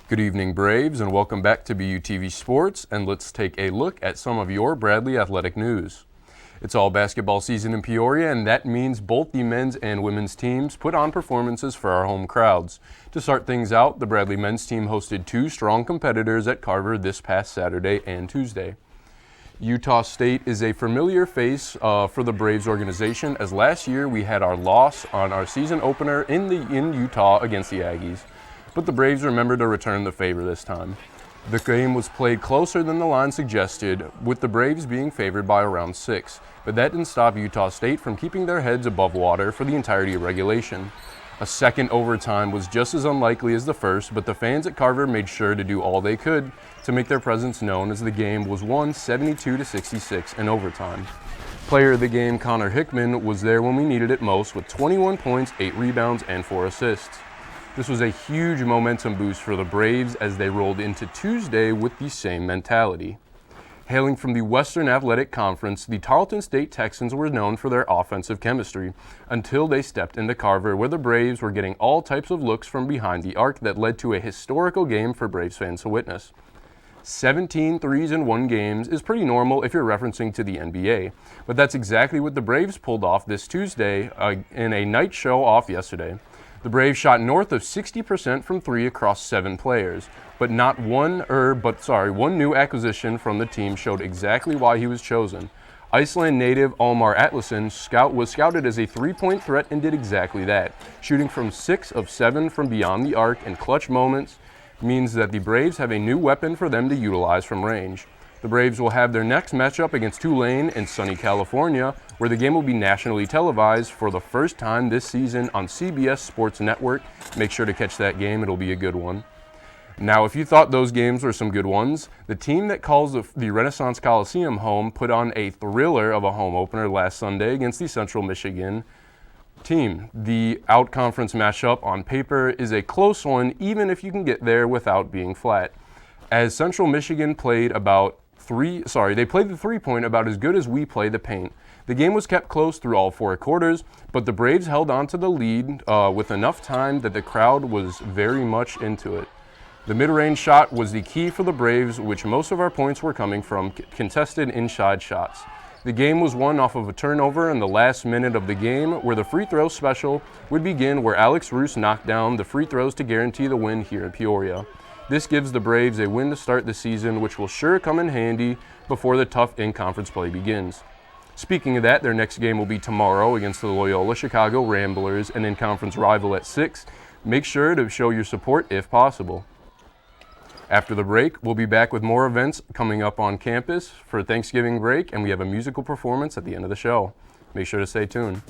Good evening, Braves, and welcome back to BUTV Sports, and let's take a look at some of your Bradley athletic news. It's all basketball season in Peoria, and that means both the men's and women's teams put on performances for our home crowds. To start things out, the Bradley men's team hosted two strong competitors at Carver this past Saturday and Tuesday. Utah State is a familiar face for the Braves organization, as last year we had our loss on our season opener in Utah against the Aggies. But the Braves remembered to return the favor this time. The game was played closer than the line suggested, with the Braves being favored by around 6, but that didn't stop Utah State from keeping their heads above water for the entirety of regulation. A second overtime was just as unlikely as the first, but the fans at Carver made sure to do all they could to make their presence known as the game was won 72-66 in overtime. Player of the game Connor Hickman was there when we needed it most with 21 points, 8 rebounds, and 4 assists. This was a huge momentum boost for the Braves as they rolled into Tuesday with the same mentality. Hailing from the Western Athletic Conference, the Tarleton State Texans were known for their offensive chemistry until they stepped into Carver, where the Braves were getting all types of looks from behind the arc that led to a historical game for Braves fans to witness. 17 threes in one game is pretty normal if you're referencing to the NBA, but that's exactly what the Braves pulled off this Tuesday in a night show off yesterday. The Braves shot north of 60% from three across 7 players, but one new acquisition from the team showed exactly why he was chosen. Iceland native Almar Atlason was scouted as a three-point threat and did exactly that, shooting from 6 of 7 from beyond the arc in clutch moments means that the Braves have a new weapon for them to utilize from range. The Braves will have their next matchup against Tulane in sunny California, where the game will be nationally televised for the first time this season on CBS Sports Network. Make sure to catch that game. It'll be a good one. Now, if you thought those games were some good ones, the team that calls the Renaissance Coliseum home put on a thriller of a home opener last Sunday against the Central Michigan team. The out-conference matchup on paper is a close one, even if you can get there without being flat. As Central Michigan played they played the three-point about as good as we play the paint. The game was kept close through all 4 quarters, but the Braves held on to the lead with enough time that the crowd was very much into it. The mid-range shot was the key for the Braves, which most of our points were coming from contested inside shots. The game was won off of a turnover in the last minute of the game, where the free throw special would begin, where Alex Roos knocked down the free throws to guarantee the win here in Peoria. This gives the Braves a win to start the season, which will sure come in handy before the tough in-conference play begins. Speaking of that, their next game will be tomorrow against the Loyola Chicago Ramblers, an in-conference rival at 6. Make sure to show your support if possible. After the break, we'll be back with more events coming up on campus for Thanksgiving break, and we have a musical performance at the end of the show. Make sure to stay tuned.